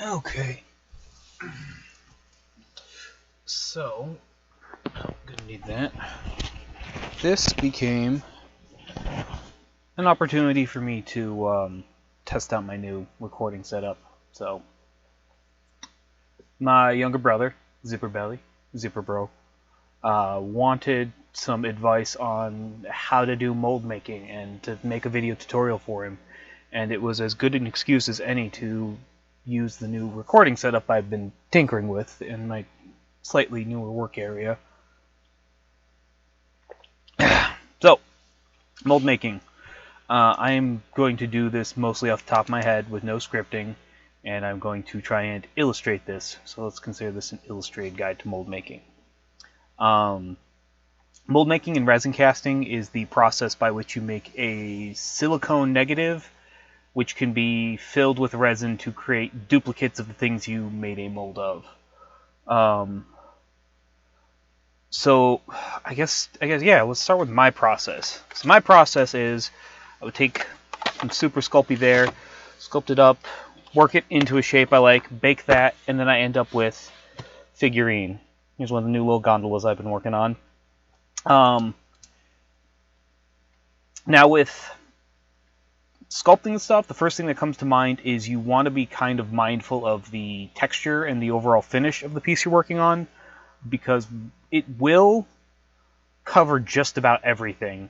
Okay. So, gonna need that. This became an opportunity for me to test out my new recording setup. So, my younger brother, Zipperbelly, Zipperbro, wanted some advice on how to do mold making and to make a video tutorial for him. And it was as good an excuse as any to use the new recording setup I've been tinkering with in my slightly newer work area. So, mold making. I am going to do this mostly off the top of my head with no scripting, and I'm going to try and illustrate this. So let's consider this an illustrated guide to mold making. Mold making and resin casting is the process by which you make a silicone negative, which can be filled with resin to create duplicates of the things you made a mold of. So I guess yeah, let's start with my process. So my process is I would take some super Sculpey there, sculpt it up, work it into a shape I like, bake that, and then I end up with figurine. Here's one of the new little gondolas I've been working on. Now with sculpting and stuff, the first thing that comes to mind is you want to be kind of mindful of the texture and the overall finish of the piece you're working on, because it will cover just about everything.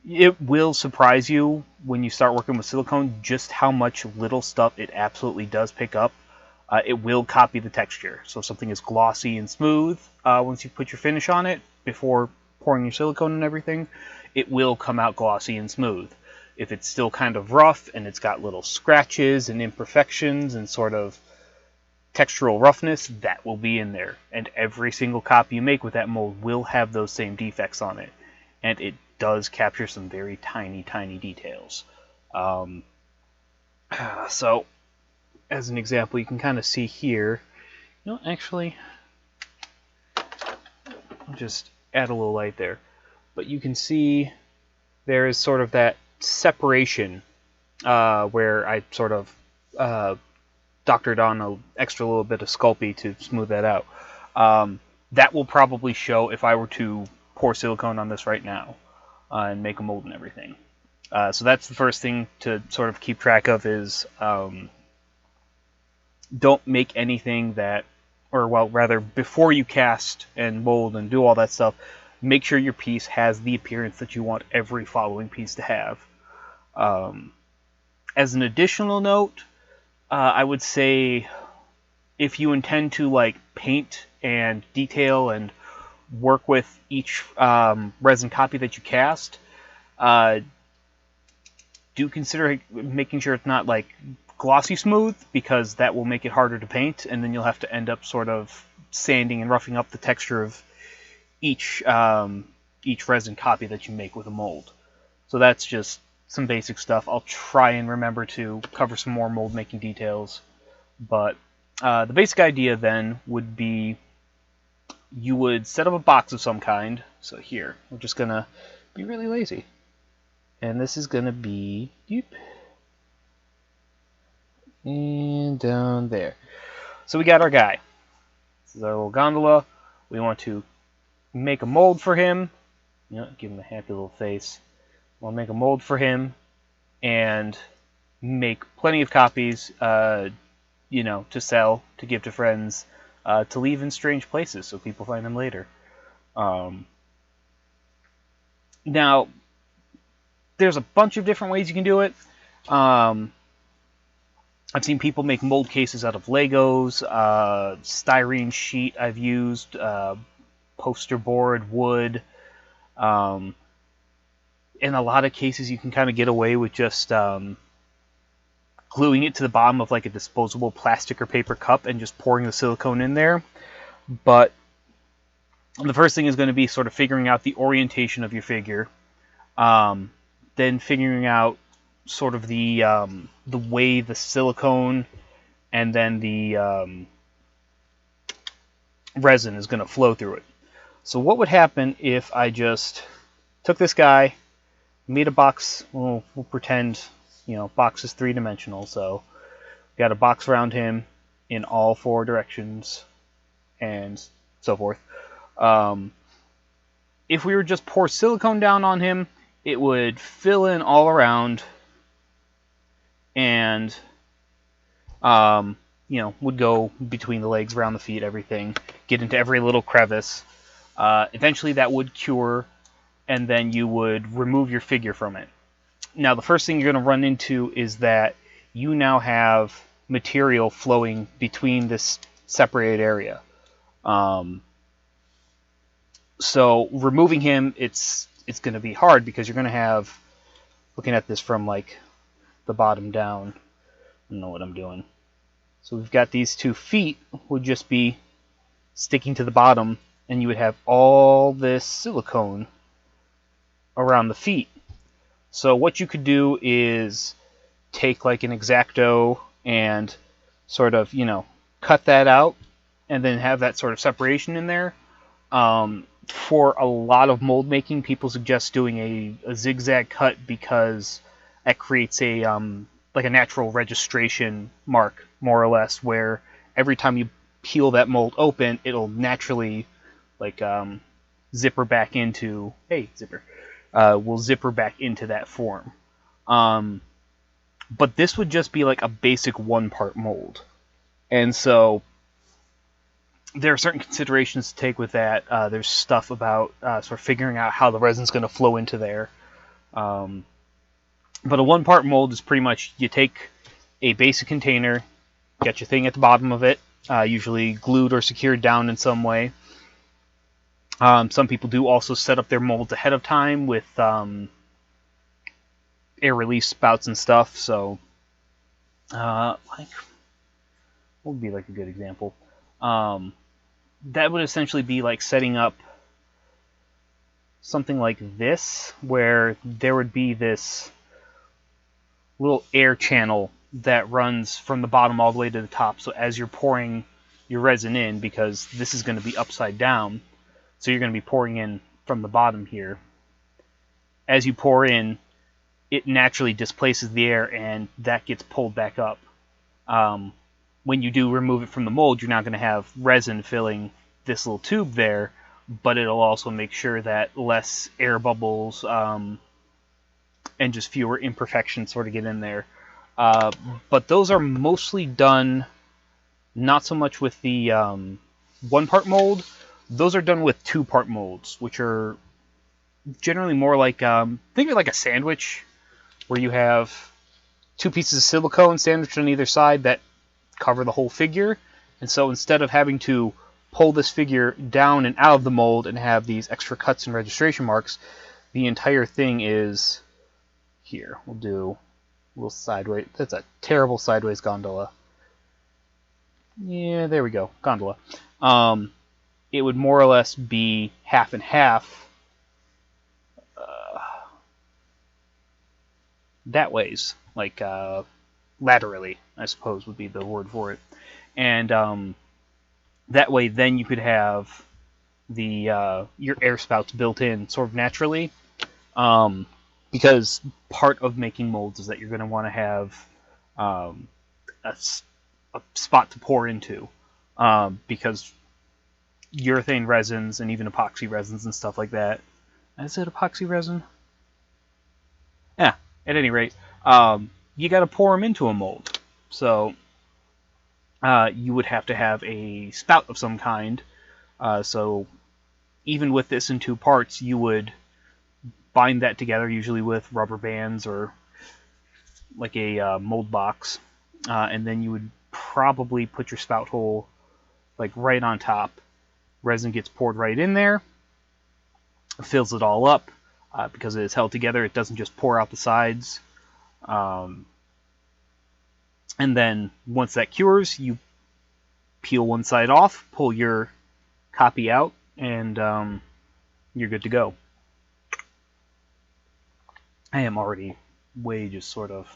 It will surprise you when you start working with silicone just how much little stuff it absolutely does pick up. It will copy the texture. So if something is glossy and smooth, once you put your finish on it, before pouring your silicone and everything, it will come out glossy and smooth. If it's still kind of rough and it's got little scratches and imperfections and sort of textural roughness, that will be in there. And every single copy you make with that mold will have those same defects on it. And it does capture some very tiny, tiny details. So, as an example, you can kind of see here, actually, I'll just add a little light there. But you can see there is sort of that separation where I sort of doctored on an extra little bit of Sculpey to smooth that out. That will probably show if I were to pour silicone on this right now and make a mold and everything. So that's the first thing to sort of keep track of is don't make anything that, or well, rather, before you cast and mold and do all that stuff, make sure your piece has the appearance that you want every following piece to have. As an additional note, I would say if you intend to like paint and detail and work with each resin copy that you cast, do consider making sure it's not like glossy smooth, because that will make it harder to paint, and then you'll have to end up sort of sanding and roughing up the texture of each resin copy that you make with a mold. So that's just some basic stuff. I'll try and remember to cover some more mold making details, but the basic idea then would be you would set up a box of some kind. So here, we're just gonna be really lazy, and this is gonna be and down there. So we got our guy. This is our little gondola. We want to make a mold for him. Give him a happy little face. We'll make a mold for him and make plenty of copies, to sell, to give to friends, to leave in strange places so people find them later. Now, there's a bunch of different ways you can do it. I've seen people make mold cases out of Legos, styrene sheet I've used, poster board, wood. In a lot of cases, you can kind of get away with just gluing it to the bottom of like a disposable plastic or paper cup and just pouring the silicone in there. But the first thing is going to be sort of figuring out the orientation of your figure, then figuring out sort of the way the silicone and then the resin is going to flow through it. So what would happen if I just took this guy, made a box? We'll pretend, box is three-dimensional, so Got a box around him in all 4 directions, and so forth. If we were just pour silicone down on him, it would fill in all around, and would go between the legs, around the feet, everything, get into every little crevice. Eventually that would cure, and then you would remove your figure from it. Now the first thing you're going to run into is that you now have material flowing between this separated area. So removing him, it's going to be hard because you're going to have, looking at this from like the bottom down, I don't know what I'm doing. So we've got these 2 feet would just be sticking to the bottom, and you would have all this silicone around the feet. So what you could do is take like an X-Acto and sort of, cut that out, and then have that sort of separation in there. For a lot of mold making, people suggest doing a zigzag cut because that creates a like a natural registration mark, more or less, where every time you peel that mold open, it'll naturally like zipper back into, will zipper back into that form. But this would just be like a basic 1-part mold, and so there are certain considerations to take with that. There's stuff about sort of figuring out how the resin's going to flow into there. But a 1-part mold is pretty much, you take a basic container, get your thing at the bottom of it, usually glued or secured down in some way. Some people do also set up their molds ahead of time with air release spouts and stuff. So, what would be like a good example? That would essentially be like setting up something like this, where there would be this little air channel that runs from the bottom all the way to the top. So as you're pouring your resin in, because this is going to be upside down, so you're going to be pouring in from the bottom here. As you pour in, it naturally displaces the air, and that gets pulled back up. When you do remove it from the mold, you're not going to have resin filling this little tube there, but it'll also make sure that less air bubbles and just fewer imperfections sort of get in there. But those are mostly done not so much with the 1-part mold. Those are done with 2-part molds, which are generally more like, think of it like a sandwich, where you have 2 pieces of silicone sandwiched on either side that cover the whole figure. And so instead of having to pull this figure down and out of the mold and have these extra cuts and registration marks, the entire thing is here. We'll do a little sideways. That's a terrible sideways gondola. Yeah, there we go. Gondola. It would more or less be half and half. That ways, like laterally, I suppose would be the word for it. And that way, then you could have the your air spouts built in sort of naturally, because part of making molds is that you're going to want to have a spot to pour into, because urethane resins and even epoxy resins and stuff like that. Is it epoxy resin? Yeah. At any rate, you got to pour them into a mold. So you would have to have a spout of some kind. So even with this in 2 parts, you would bind that together, usually with rubber bands or like a mold box. And then you would probably put your spout hole like right on top. Resin gets poured right in there, fills it all up. Because it is held together, it doesn't just pour out the sides. And then once that cures, you peel one side off, pull your copy out, and you're good to go. I am already way just sort of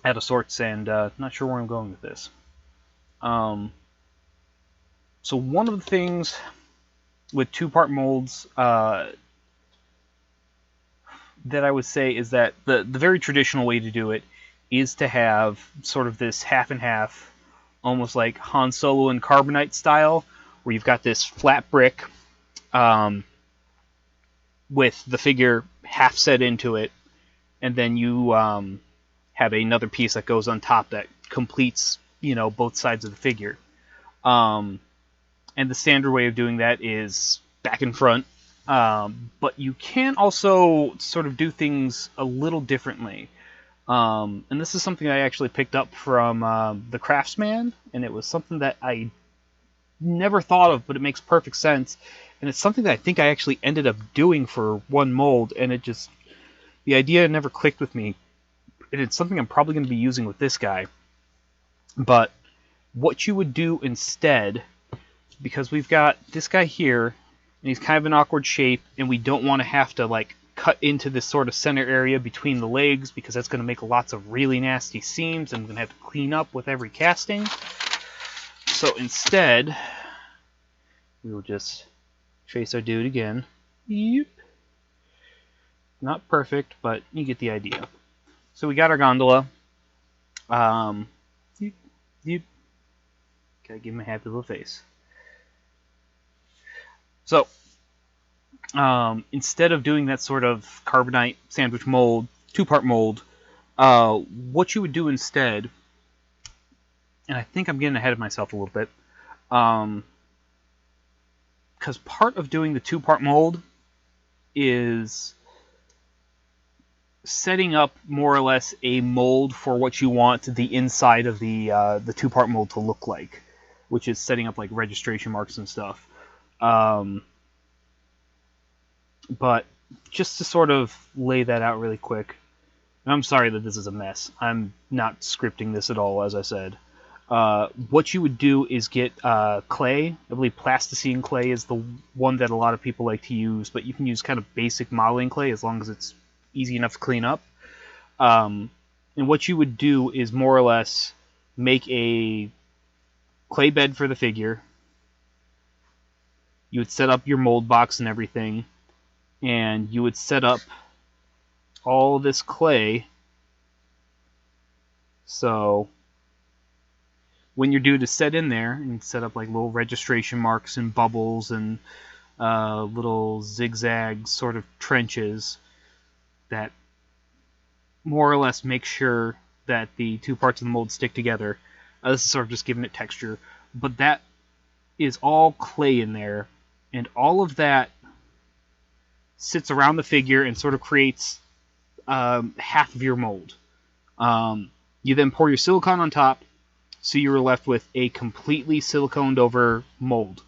out of sorts and not sure where I'm going with this. So one of the things with 2-part molds that I would say is that the very traditional way to do it is to have sort of this half and half, almost like Han Solo and Carbonite style, where you've got this flat brick with the figure half set into it, and then you have another piece that goes on top that completes, both sides of the figure. And the standard way of doing that is back and front. But you can also sort of do things a little differently. And this is something I actually picked up from the Craftsman, and it was something that I never thought of, but it makes perfect sense. And it's something that I think I actually ended up doing for one mold, and the idea never clicked with me. And it's something I'm probably going to be using with this guy. But what you would do instead, because we've got this guy here, and he's kind of an awkward shape, and we don't want to have to like cut into this sort of center area between the legs, because that's going to make lots of really nasty seams, and I'm going to have to clean up with every casting. So instead, we will just trace our dude again. Yep. Not perfect, but you get the idea. So we got our gondola. Gotta give him a happy little face. So, instead of doing that sort of carbonite sandwich mold, two-part mold, what you would do instead, and I think I'm getting ahead of myself a little bit, because part of doing the two-part mold is setting up more or less a mold for what you want the inside of the two-part mold to look like, which is setting up like registration marks and stuff. But just to sort of lay that out really quick, and I'm sorry that this is a mess. I'm not scripting this at all, as I said. What you would do is get clay. I believe plasticine clay is the one that a lot of people like to use, but you can use kind of basic modeling clay as long as it's easy enough to clean up. And what you would do is more or less make a clay bed for the figure. You would set up your mold box and everything, and you would set up all this clay. So when you're due to set in there, and set up like little registration marks and bubbles and little zigzag sort of trenches that more or less make sure that the two parts of the mold stick together. This is sort of just giving it texture, but that is all clay in there, and all of that sits around the figure and sort of creates half of your mold. You then pour your silicone on top, so you are left with a completely siliconed over mold.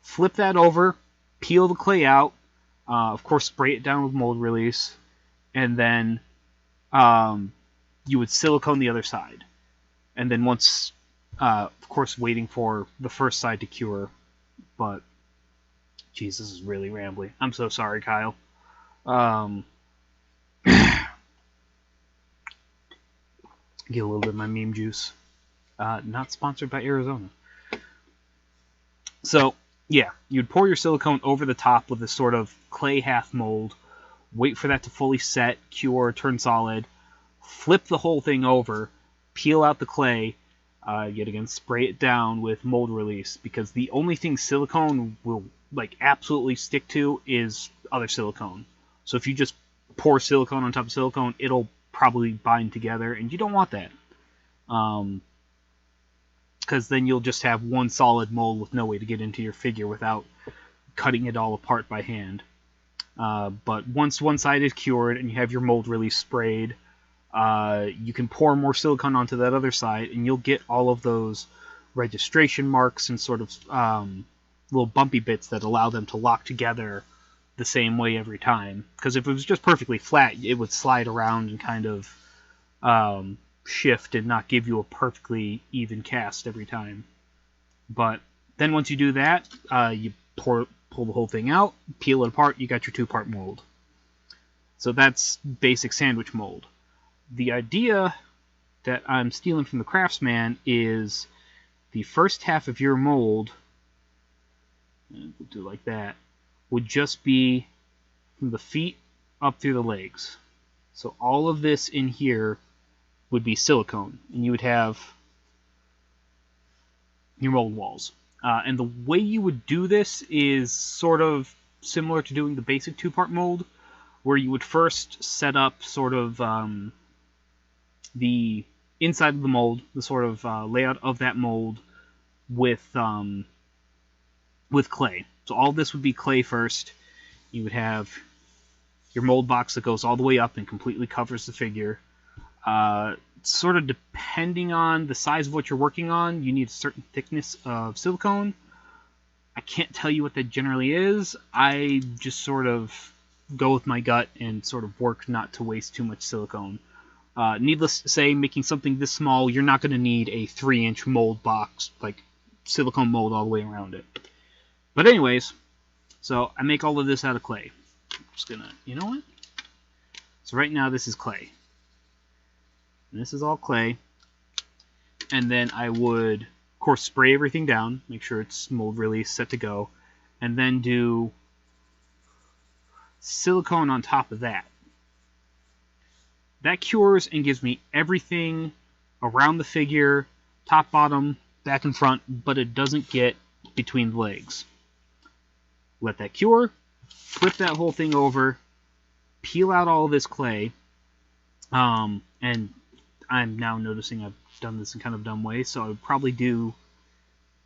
Flip that over, peel the clay out, of course spray it down with mold release, and then you would silicone the other side. And then once, of course, waiting for the first side to cure. But, geez, this is really rambly. I'm so sorry, Kyle. Get a little bit of my meme juice. Not sponsored by Arizona. So, yeah, you'd pour your silicone over the top with this sort of clay half mold, wait for that to fully set, cure, turn solid, flip the whole thing over, peel out the clay, yet again spray it down with mold release, because the only thing silicone will like absolutely stick to is other silicone. So if you just pour silicone on top of silicone, it'll probably bind together, and you don't want that. Because then you'll just have one solid mold with no way to get into your figure without cutting it all apart by hand. But once one side is cured and you have your mold release sprayed, you can pour more silicone onto that other side, and you'll get all of those registration marks and sort of little bumpy bits that allow them to lock together the same way every time. Because if it was just perfectly flat, it would slide around and kind of shift and not give you a perfectly even cast every time. But then once you do that, you pull the whole thing out, peel it apart, you got your two-part mold. So that's basic sandwich mold. The idea that I'm stealing from the Craftsman is the first half of your mold, and we'll do it like that, would just be from the feet up through the legs. So all of this in here would be silicone, and you would have your mold walls. And the way you would do this is sort of similar to doing the basic two-part mold, where you would first set up sort of the inside of the mold, the sort of layout of that mold with clay. So all this would be clay first. You would have your mold box that goes all the way up and completely covers the figure. Sort of depending on the size of what you're working on, you need a certain thickness of silicone. I can't tell you what that generally is. I just sort of go with my gut and sort of work not to waste too much silicone. Needless to say, making something this small, you're not going to need a 3-inch mold box, like silicone mold all the way around it. But anyways, so I make all of this out of clay. I'm just going to, you know what? So right now this is clay. And this is all clay. And then I would, of course, spray everything down, make sure it's mold release, set to go, and then do silicone on top of that. That cures and gives me everything around the figure, top, bottom, back and front, but it doesn't get between the legs. Let that cure, flip that whole thing over, peel out all this clay, and I'm now noticing I've done this in kind of a dumb way, so I would probably do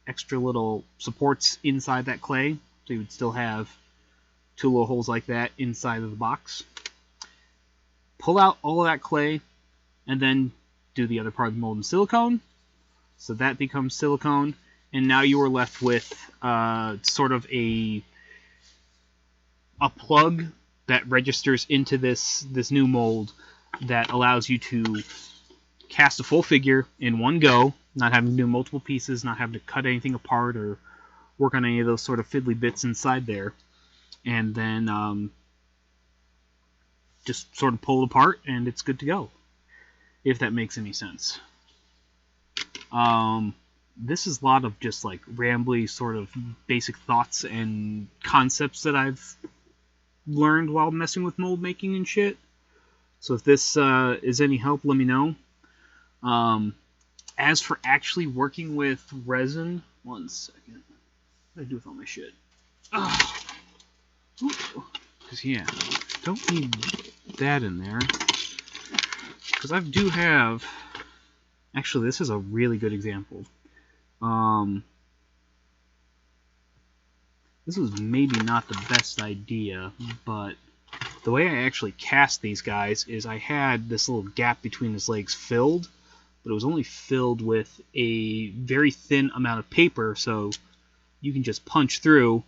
extra little supports inside that clay, so you would still have 2 little holes like that inside of the box. Pull out all of that clay, and then do the other part of the mold in silicone, so that becomes silicone, and now you are left with sort of a plug that registers into this new mold that allows you to cast a full figure in one go, not having to do multiple pieces, not having to cut anything apart or work on any of those sort of fiddly bits inside there, and then just sort of pull it apart and it's good to go, if that makes any sense. This is a lot of just like rambly sort of basic thoughts and concepts that I've learned while messing with mold making and shit. So if this is any help, let me know. As for actually working with resin, one second. What did I do with all my shit? Because, yeah, don't need that in there. Because I do have... Actually, this is a really good example. This was maybe not the best idea, but the way I actually cast these guys is I had this little gap between his legs filled, but it was only filled with a very thin amount of paper, so you can just punch through,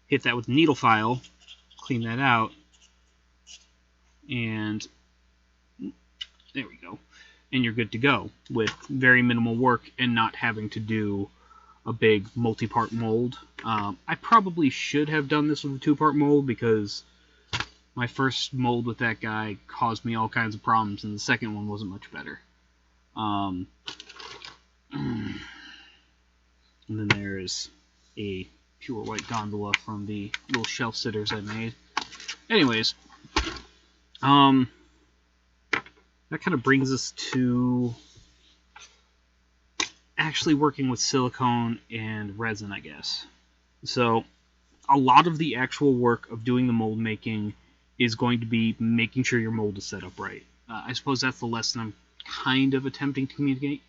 hit that with a needle file, clean that out, and there we go. And you're good to go with very minimal work and not having to do a big multi-part mold. I probably should have done this with a 2-part mold because my first mold with that guy caused me all kinds of problems, and the second one wasn't much better. And then there's a pure white gondola from the little shelf sitters I made. Anyways, that kind of brings us to actually working with silicone and resin, I guess. So a lot of the actual work of doing the mold making is going to be making sure your mold is set up right. I suppose that's the lesson I'm kind of attempting to communicate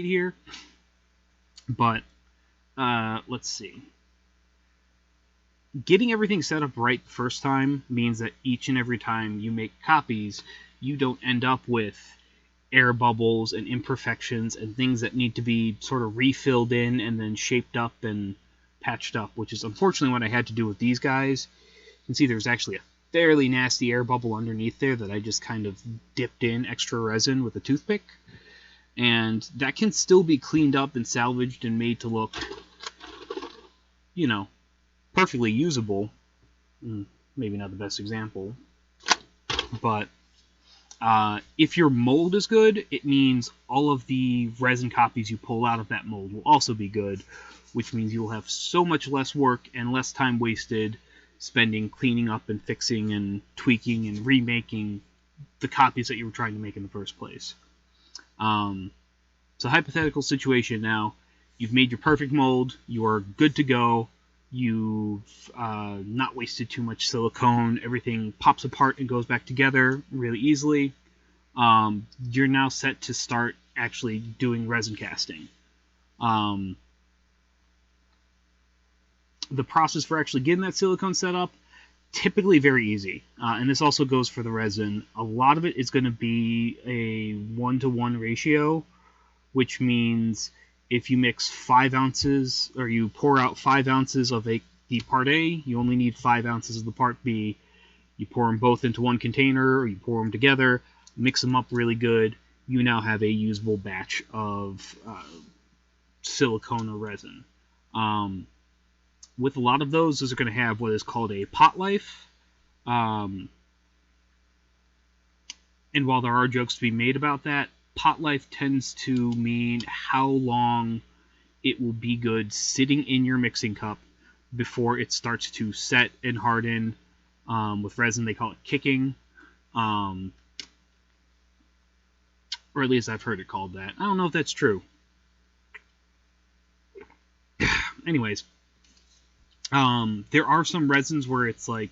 here. But let's see. Getting everything set up right the first time means that each and every time you make copies, you don't end up with air bubbles and imperfections and things that need to be sort of refilled in and then shaped up and patched up, which is unfortunately what I had to do with these guys. You can see there's actually a fairly nasty air bubble underneath there that I just kind of dipped in extra resin with a toothpick. And that can still be cleaned up and salvaged and made to look, you know, perfectly usable. Maybe not the best example. But if your mold is good, it means all of the resin copies you pull out of that mold will also be good, which means you'll have so much less work and less time wasted spending cleaning up and fixing and tweaking and remaking the copies that you were trying to make in the first place. So hypothetical situation now, you've made your perfect mold, you are good to go, you've not wasted too much silicone, everything pops apart and goes back together really easily. You're now set to start actually doing resin casting. The process for actually getting that silicone set up, typically very easy. And this also goes for the resin. A lot of it is going to be a 1-to-1 ratio, which means if you mix 5 ounces, or you pour out 5 ounces of the part A, you only need 5 ounces of the part B. You pour them both into one container, or you pour them together, mix them up really good. You now have a usable batch of silicone or resin. With a lot of those are going to have what is called a pot life. And while there are jokes to be made about that, pot life tends to mean how long it will be good sitting in your mixing cup before it starts to set and harden. With resin, they call it kicking. Or at least I've heard it called that. I don't know if that's true. Anyways, there are some resins where it's like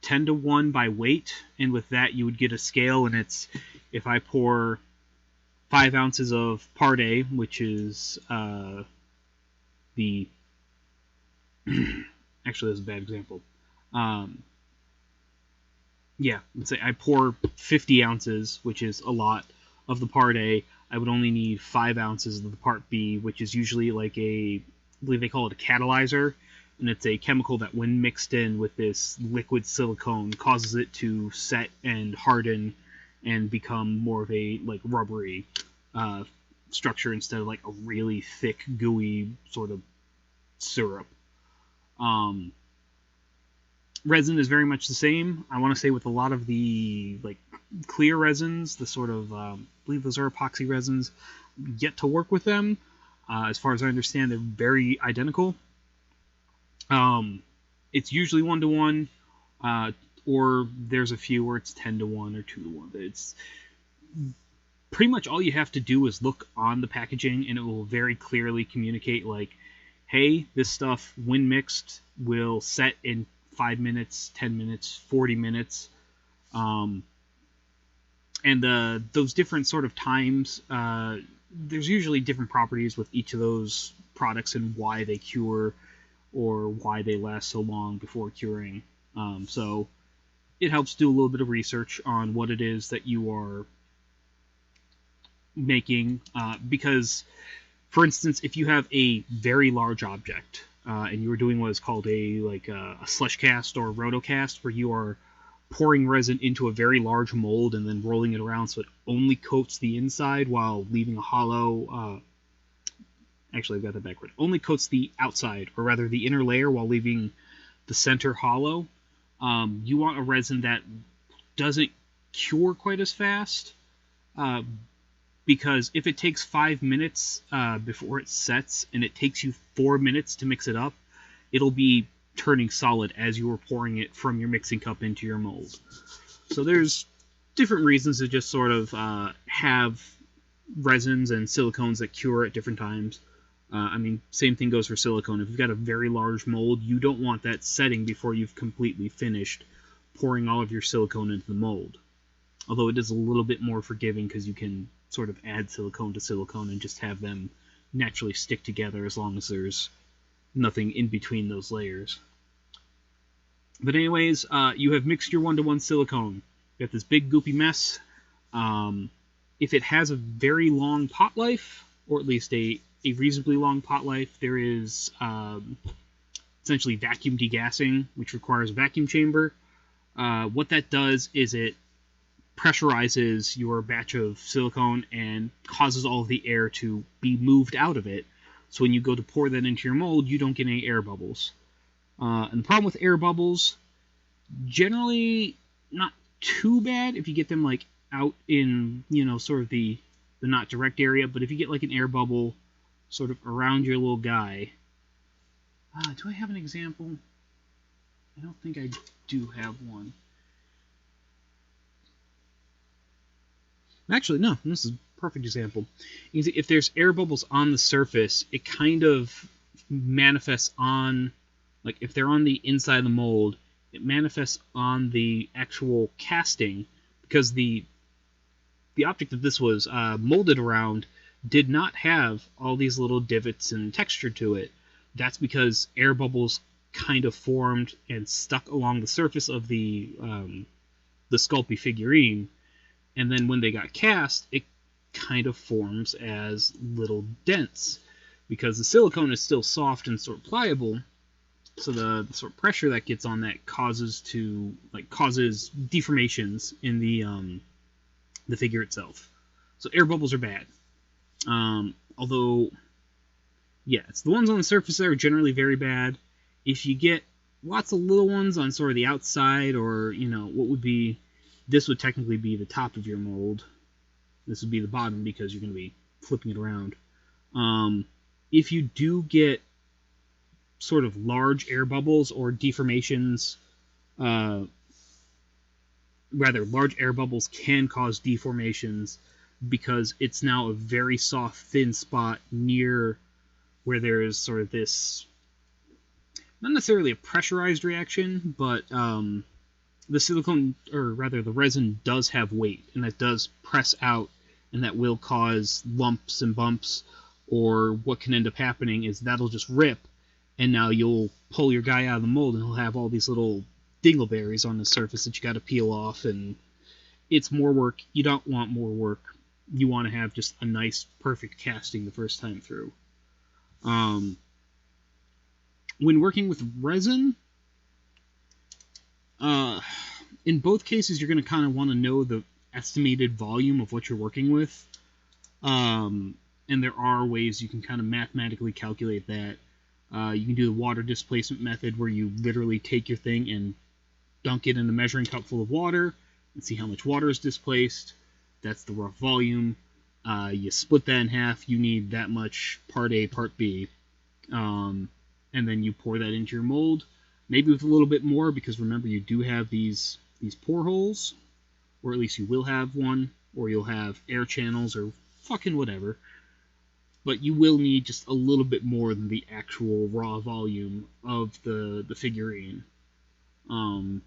10-to-1 by weight, and with that you would get a scale, and it's, if I pour 5 ounces of part A, which is the actually that's a bad example. Yeah, let's say I pour 50 ounces, which is a lot, of the part A. I would only need 5 ounces of the part B, which is usually like I believe they call it a catalyzer, and it's a chemical that when mixed in with this liquid silicone causes it to set and harden and become more of a like rubbery structure instead of like a really thick, gooey sort of syrup. Resin is very much the same. I want to say with a lot of the like clear resins, the sort of I believe those are epoxy resins, yet to work with them. As far as I understand, they're very identical. It's usually 1-to-1, or there's a few where it's 10-to-1 or 2-to-1. It's pretty much all you have to do is look on the packaging, and it will very clearly communicate like, hey, this stuff when mixed will set in 5 minutes, 10 minutes, 40 minutes. And those different sort of times, there's usually different properties with each of those products and why they cure or why they last so long before curing. So it helps do a little bit of research on what it is that you are making. Because, for instance, if you have a very large object and you are doing what is called a slush cast or rotocast, where you are pouring resin into a very large mold and then rolling it around so it only coats the inside while leaving a hollow. Actually, I've got that backward. Only coats the outside, or rather the inner layer, while leaving the center hollow. You want a resin that doesn't cure quite as fast, because if it takes 5 minutes before it sets and it takes you 4 minutes to mix it up, it'll be turning solid as you were pouring it from your mixing cup into your mold. So there's different reasons to just sort of have resins and silicones that cure at different times. I mean, same thing goes for silicone. If you've got a very large mold, you don't want that setting before you've completely finished pouring all of your silicone into the mold. Although it is a little bit more forgiving because you can sort of add silicone to silicone and just have them naturally stick together as long as there's nothing in between those layers. But anyways, you have mixed your 1-to-1 silicone. You got this big goopy mess. If it has a very long pot life, or at least a reasonably long pot life, there is essentially vacuum degassing, which requires a vacuum chamber. What that does is it pressurizes your batch of silicone and causes all of the air to be moved out of it. So when you go to pour that into your mold, you don't get any air bubbles. And the problem with air bubbles, generally not too bad if you get them like out in, sort of the not direct area, but if you get like an air bubble sort of around your little guy. Do I have an example? I don't think I do have one. Actually, no, this is a perfect example. You can see if there's air bubbles on the surface, it kind of manifests on, like if they're on the inside of the mold, it manifests on the actual casting, because the object that this was molded around did not have all these little divots and texture to it. That's because air bubbles kind of formed and stuck along the surface of the Sculpey figurine, and then when they got cast, it kind of forms as little dents because the silicone is still soft and sort of pliable. So the sort of pressure that gets on that causes deformations in the figure itself. So air bubbles are bad. Although, yeah, it's the ones on the surface that are generally very bad. If you get lots of little ones on sort of the outside, or what would be, this would technically be the top of your mold. This would be the bottom because you're going to be flipping it around. If you do get sort of large air bubbles or deformations, large air bubbles can cause deformations because it's now a very soft, thin spot near where there is sort of this, not necessarily a pressurized reaction, but the silicone, or rather the resin, does have weight, and that does press out, and that will cause lumps and bumps, or what can end up happening is that'll just rip, and now you'll pull your guy out of the mold, and he'll have all these little dingleberries on the surface that you got to peel off, and it's more work. You don't want more work. You want to have just a nice, perfect casting the first time through. When working with resin, in both cases, you're going to kind of want to know the estimated volume of what you're working with. And there are ways you can kind of mathematically calculate that. You can do the water displacement method, where you literally take your thing and dunk it in a measuring cup full of water and see how much water is displaced. That's the rough volume. You split that in half. You need that much part A, part B. And then you pour that into your mold, maybe with a little bit more, because remember, you do have these pore holes, or at least you will have one, or you'll have air channels, or fucking whatever. But you will need just a little bit more than the actual raw volume of the figurine. God,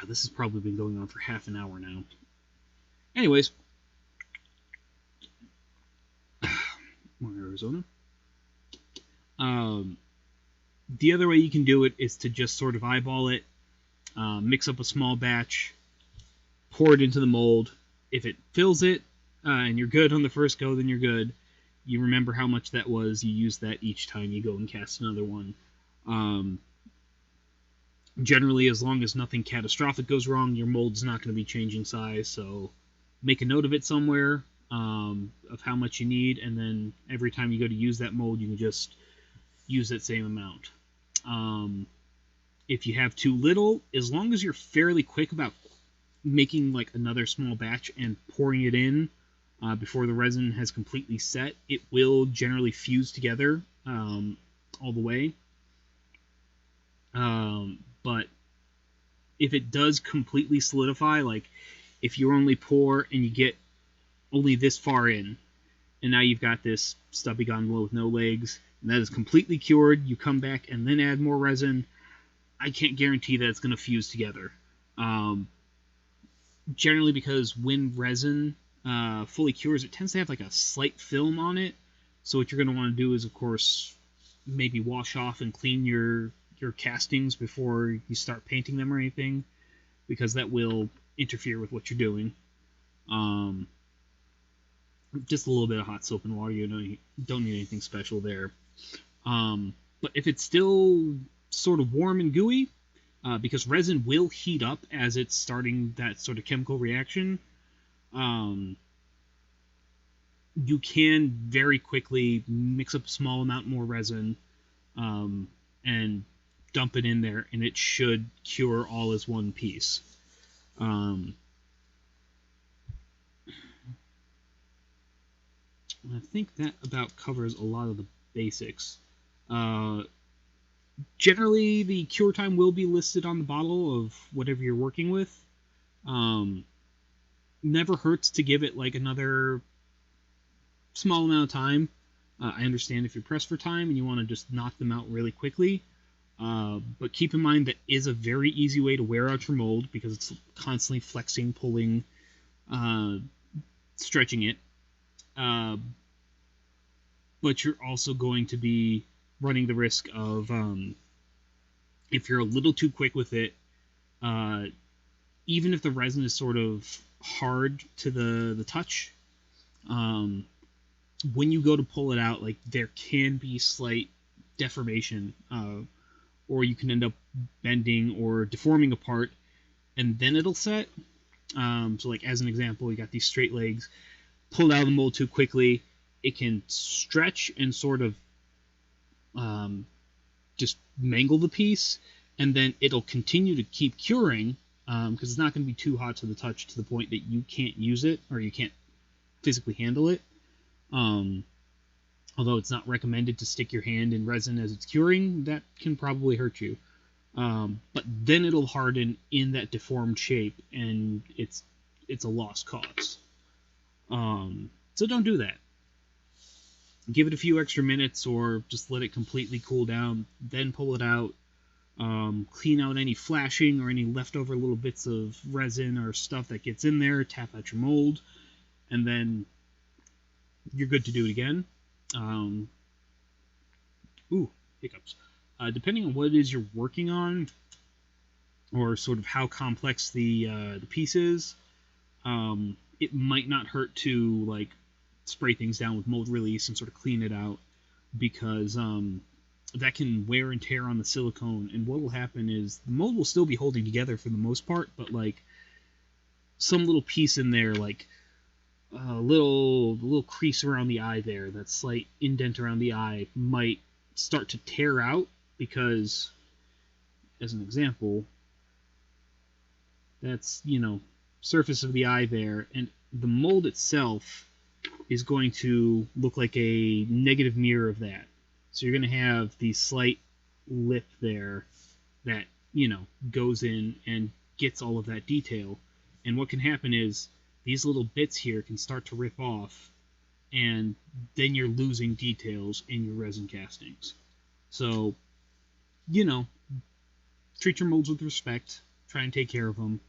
this has probably been going on for half an hour now. Anyways, more Arizona. The other way you can do it is to just sort of eyeball it, mix up a small batch, pour it into the mold. If it fills it, and you're good on the first go, then you're good. You remember how much that was. You use that each time you go and cast another one. Generally, as long as nothing catastrophic goes wrong, your mold's not going to be changing size, so make a note of it somewhere, of how much you need, and then every time you go to use that mold, you can just use that same amount. If you have too little, as long as you're fairly quick about making like another small batch and pouring it in before the resin has completely set, it will generally fuse together all the way. But if it does completely solidify, like if you only pour and you get only this far in, and now you've got this stubby gondola with no legs, and that is completely cured, you come back and then add more resin, I can't guarantee that it's going to fuse together. Generally, because when resin fully cures, it tends to have like a slight film on it. So what you're going to want to do is, of course, maybe wash off and clean your castings before you start painting them or anything, because that will interfere with what you're doing. Just a little bit of hot soap and water. You don't need anything special there. But if it's still sort of warm and gooey, because resin will heat up as it's starting that sort of chemical reaction, you can very quickly mix up a small amount more resin and dump it in there, and it should cure all as one piece. I think that about covers a lot of the basics. Generally, the cure time will be listed on the bottle of whatever you're working with. Um, Never hurts to give it like another small amount of time. I understand if you're pressed for time and you want to just knock them out really quickly. But keep in mind that is a very easy way to wear out your mold because it's constantly flexing, pulling, uh, stretching it. Uh, but you're also going to be running the risk of, if you're a little too quick with it, uh, even if the resin is sort of hard to the touch, um, when you go to pull it out, like there can be slight deformation, or you can end up bending or deforming a part, and then it'll set. So, like as an example, you got these straight legs. Pulled out of the mold too quickly, it can stretch and sort of just mangle the piece, and then it'll continue to keep curing because it's not going to be too hot to the touch to the point that you can't use it or you can't physically handle it. Although it's not recommended to stick your hand in resin as it's curing, that can probably hurt you. But then it'll harden in that deformed shape, and it's a lost cause. So don't do that. Give it a few extra minutes, or just let it completely cool down. Then pull it out. Clean out any flashing or any leftover little bits of resin or stuff that gets in there. Tap out your mold, and then you're good to do it again. Hiccups. Depending on what it is you're working on, or sort of how complex the piece is, it might not hurt to like spray things down with mold release and sort of clean it out, because that can wear and tear on the silicone, and what will happen is the mold will still be holding together for the most part, but like some little piece in there, like a little crease around the eye there, that slight indent around the eye might start to tear out, because, as an example, that's, surface of the eye there, and the mold itself is going to look like a negative mirror of that. So you're going to have the slight lip there that, goes in and gets all of that detail. And what can happen is these little bits here can start to rip off, and then you're losing details in your resin castings. So, treat your molds with respect. Try and take care of them.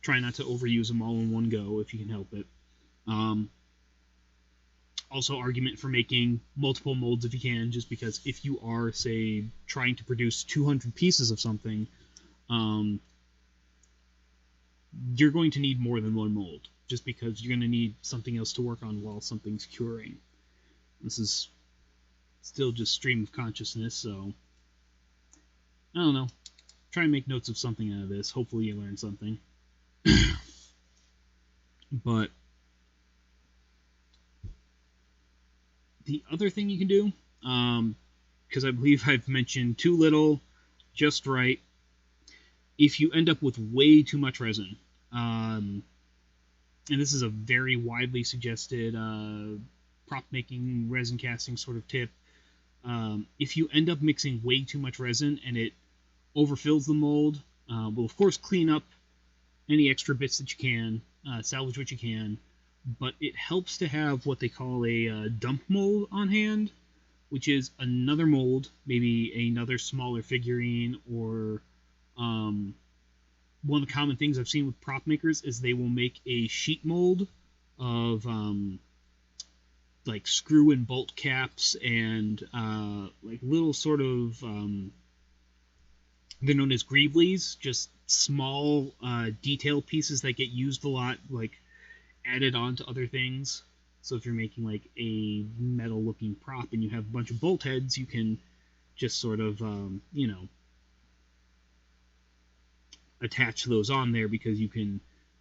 Try not to overuse them all in one go if you can help it. Also, argument for making multiple molds if you can, just because if you are, say, trying to produce 200 pieces of something, you're going to need more than one mold, just because you're going to need something else to work on while something's curing. This is still just stream of consciousness, so I don't know. Try and make notes of something out of this. Hopefully you learn something. But the other thing you can do, because I believe I've mentioned too little, just right, if you end up with way too much resin, and this is a very widely suggested prop making resin casting sort of tip, if you end up mixing way too much resin and it overfills the mold, we'll of course clean up any extra bits that you can, salvage what you can, but it helps to have what they call a dump mold on hand, which is another mold, maybe another smaller figurine, or one of the common things I've seen with prop makers is they will make a sheet mold of like screw and bolt caps and like little sort of they're known as greeblies, just small detail pieces that get used a lot, like added on to other things. So if you're making like a metal looking prop and you have a bunch of bolt heads, you can just sort of attach those on there, because you can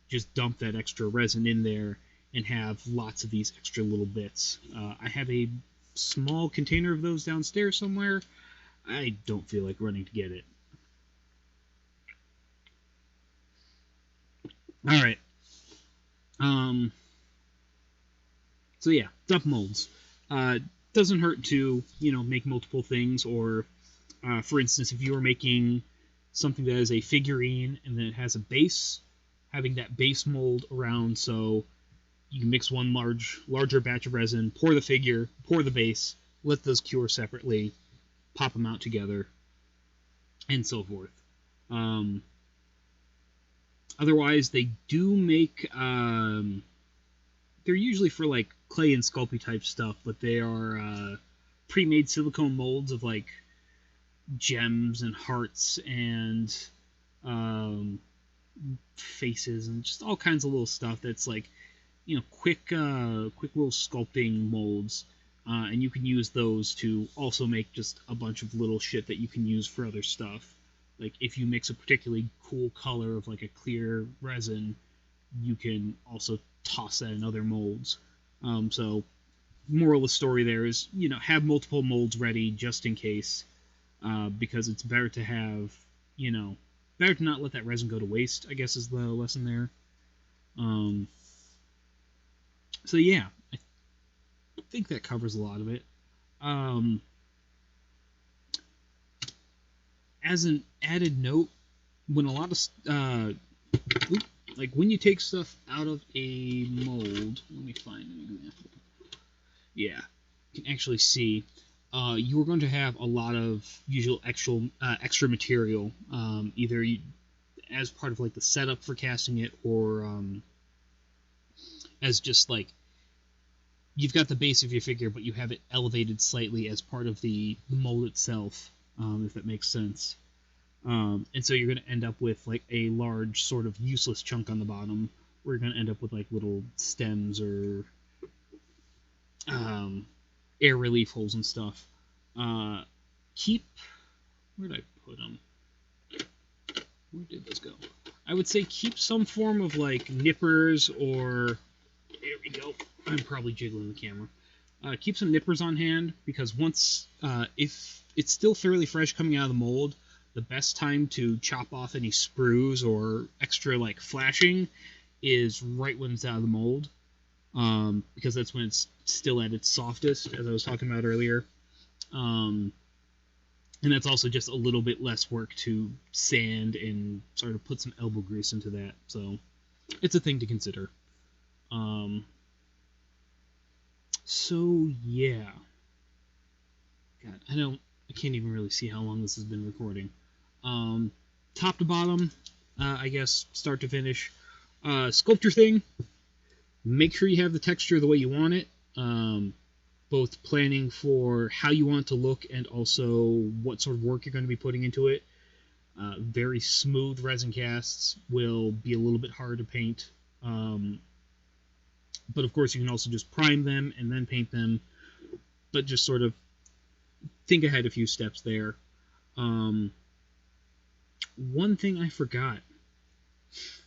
just dump that extra resin in there and have lots of these extra little bits. I have a small container of those downstairs somewhere. I don't feel like running to get it. All right. So yeah, dump molds. Doesn't hurt to make multiple things, or For instance, if you are making something that is a figurine and then it has a base, having that base mold around so you can mix one larger batch of resin, pour the figure, pour the base, let those cure separately, pop them out together, and so forth. Otherwise, they do make. They're usually for like clay and sculpey type stuff, but they are pre-made silicone molds of like gems and hearts and faces and just all kinds of little stuff that's like, quick little sculpting molds, and you can use those to also make just a bunch of little shit that you can use for other stuff. Like if you mix a particularly cool color of like a clear resin, you can also toss that in other molds. So moral of the story there is, have multiple molds ready just in case, because it's better to have, better to not let that resin go to waste, I guess is the lesson there. So yeah, I think that covers a lot of it. As an added note, when a lot of like when you take stuff out of a mold, let me find an example. Yeah, you can actually see you are going to have a lot of usual extra material, either as part of like the setup for casting it, or as just like you've got the base of your figure, but you have it elevated slightly as part of the mold itself, if that makes sense. And so you're going to end up with like a large sort of useless chunk on the bottom, where you're going to end up with like little stems or air relief holes and stuff. Where did I put them? Where did this go? I would say keep some form of like nippers, or there we go. I'm probably jiggling the camera. Keep some nippers on hand, because once, if it's still fairly fresh coming out of the mold, the best time to chop off any sprues or extra like flashing is right when it's out of the mold, because that's when it's still at its softest, as I was talking about earlier. And that's also just a little bit less work to sand and sort of put some elbow grease into that. So it's a thing to consider. So yeah. God, I can't even really see how long this has been recording. Top to bottom, I guess, start to finish. Sculpture thing, make sure you have the texture the way you want it. Both planning for how you want it to look and also what sort of work you're going to be putting into it. Very smooth resin casts will be a little bit hard to paint. But of course you can also just prime them and then paint them. But just sort of think ahead a few steps there. One thing I forgot.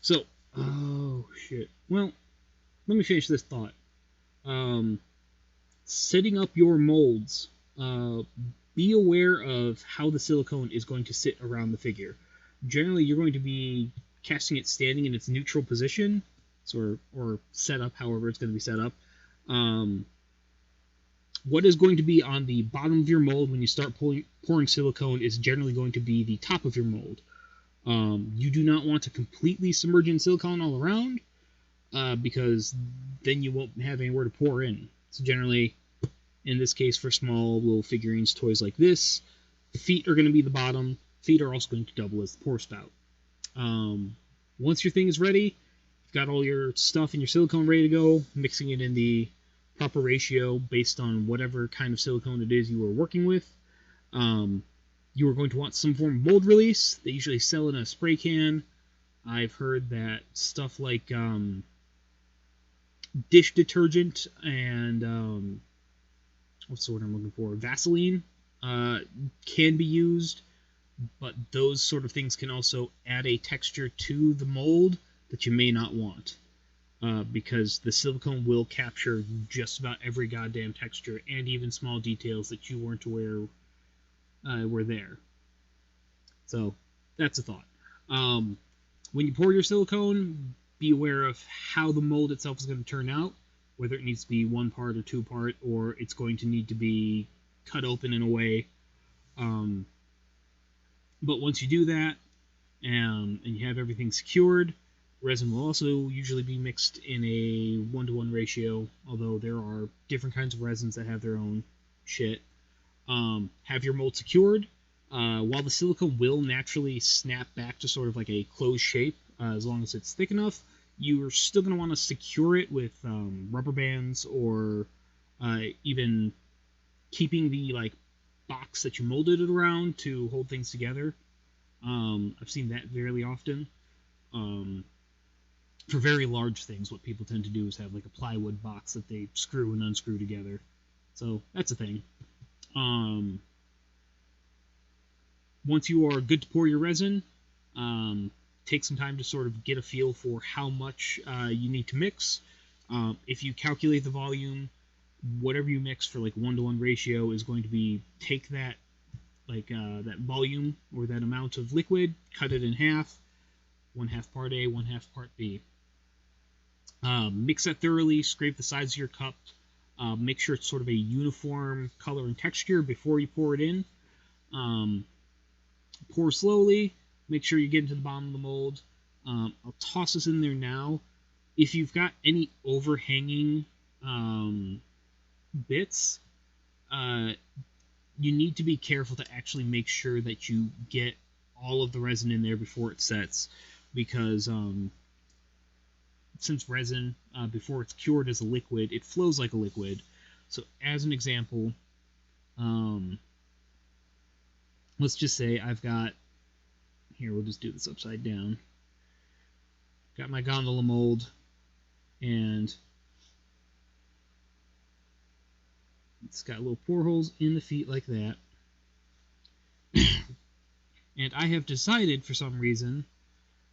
So, oh shit. Well, let me finish this thought. Setting up your molds. Be aware of how the silicone is going to sit around the figure. Generally, you're going to be casting it standing in its neutral position, or set up however it's going to be set up. What is going to be on the bottom of your mold when you start pouring silicone is generally going to be the top of your mold. You do not want to completely submerge in silicone all around, because then you won't have anywhere to pour in. So generally, in this case, for small little figurines, toys like this, feet are going to be the bottom. Feet are also going to double as the pour spout. Once your thing is ready, you've got all your stuff and your silicone ready to go, mixing it in the proper ratio based on whatever kind of silicone it is you are working with. You are going to want some form of mold release. They usually sell in a spray can. I've heard that stuff like dish detergent and what's the word I'm looking for? Vaseline can be used, but those sort of things can also add a texture to the mold that you may not want, because the silicone will capture just about every goddamn texture and even small details that you weren't aware were there. So that's a thought. When you pour your silicone, be aware of how the mold itself is going to turn out, whether it needs to be one part or two part, or it's going to need to be cut open in a way. But once you do that, and you have everything secured, resin will also usually be mixed in a 1-to-1 ratio, although there are different kinds of resins that have their own shit. Have your mold secured. While the silicone will naturally snap back to sort of like a closed shape, as long as it's thick enough, you're still going to want to secure it with rubber bands, or even keeping the like box that you molded it around to hold things together. I've seen that very often. For very large things, what people tend to do is have like a plywood box that they screw and unscrew together. So that's a thing. Once you are good to pour your resin, take some time to sort of get a feel for how much you need to mix. If you calculate the volume, whatever you mix for like 1-to-1 ratio is going to be take that that volume or that amount of liquid, cut it in half, 1/2 part A, 1/2 part B. Mix that thoroughly, scrape the sides of your cup, make sure it's sort of a uniform color and texture before you pour it in. Pour slowly, make sure you get into the bottom of the mold. I'll toss this in there now. If you've got any overhanging bits, you need to be careful to actually make sure that you get all of the resin in there before it sets, because since resin, before it's cured as a liquid, it flows like a liquid. So as an example, let's just say I've got, here, we'll just do this upside down. Got my gondola mold, and it's got little pore holes in the feet like that. And I have decided, for some reason,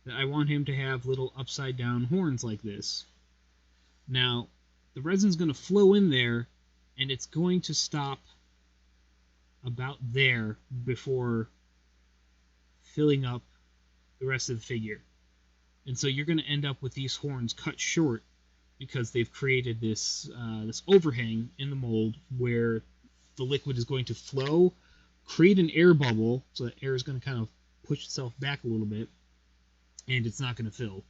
that I want him to have little upside down horns like this. Now, the resin's going to flow in there, and it's going to stop about there before filling up the rest of the figure. And so you're going to end up with these horns cut short because they've created this this overhang in the mold where the liquid is going to flow, create an air bubble, so that air is going to kind of push itself back a little bit, and it's not going to fill.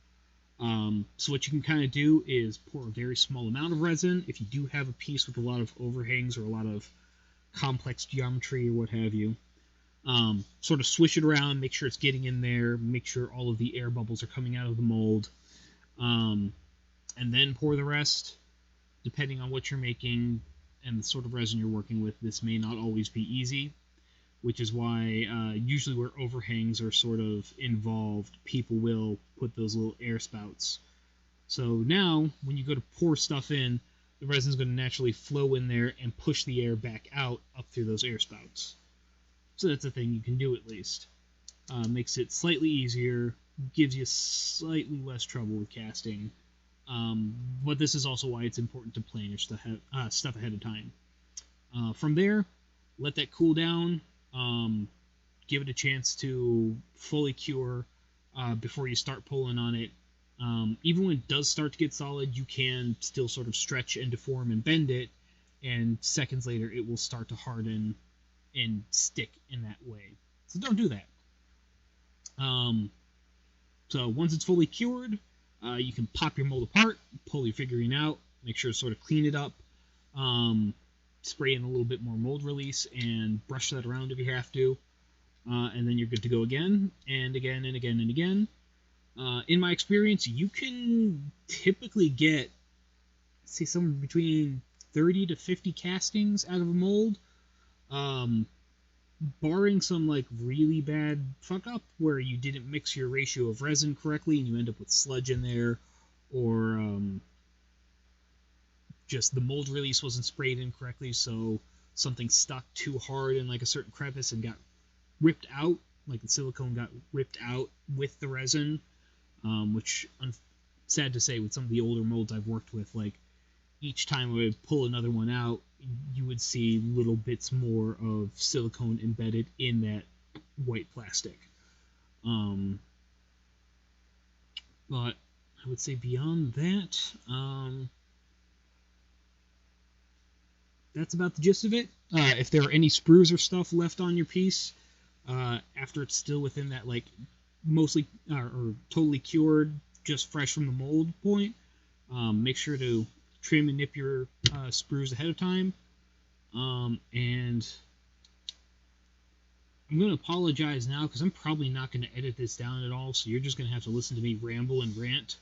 So what you can kind of do is pour a very small amount of resin. If you do have a piece with a lot of overhangs or a lot of complex geometry or what have you, sort of swish it around, make sure it's getting in there, make sure all of the air bubbles are coming out of the mold, and then pour the rest. Depending on what you're making and the sort of resin you're working with, this may not always be easy, which is why usually where overhangs are sort of involved, people will put those little air spouts. So now, when you go to pour stuff in, the resin's going to naturally flow in there and push the air back out up through those air spouts. So that's a thing you can do, at least. Makes it slightly easier, gives you slightly less trouble with casting. But this is also why it's important to plan your stuff ahead of time. From there, let that cool down. Give it a chance to fully cure before you start pulling on it. Even when it does start to get solid, you can still sort of stretch and deform and bend it, and seconds later it will start to harden and stick in that way. So don't do that. So once it's fully cured, you can pop your mold apart, pull your figurine out, make sure to sort of clean it up, spray in a little bit more mold release, and brush that around if you have to. And then you're good to go again, and again, and again, and again. In my experience, you can typically get, say, somewhere between 30 to 50 castings out of a mold. Barring some like really bad fuck up where you didn't mix your ratio of resin correctly and you end up with sludge in there, or just the mold release wasn't sprayed in correctly, so something stuck too hard in like a certain crevice and got ripped out, like the silicone got ripped out with the resin, which sad to say, with some of the older molds I've worked with, like each time I would pull another one out, you would see little bits more of silicone embedded in that white plastic. But I would say beyond that, that's about the gist of it. If there are any sprues or stuff left on your piece, after it's still within that like mostly or totally cured, just fresh from the mold point. Make sure to trim and nip your sprues ahead of time. And I'm going to apologize now because I'm probably not going to edit this down at all, so you're just going to have to listen to me ramble and rant.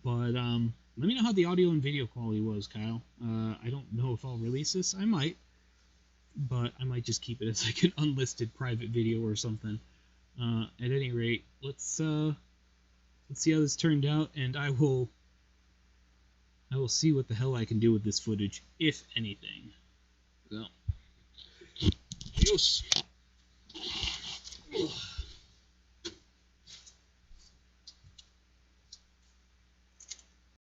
But let me know how the audio and video quality was, Kyle. I don't know if I'll release this. I might, but I might just keep it as like an unlisted private video or something. At any rate, let's see how this turned out, and I will see what the hell I can do with this footage, if anything. So, adios.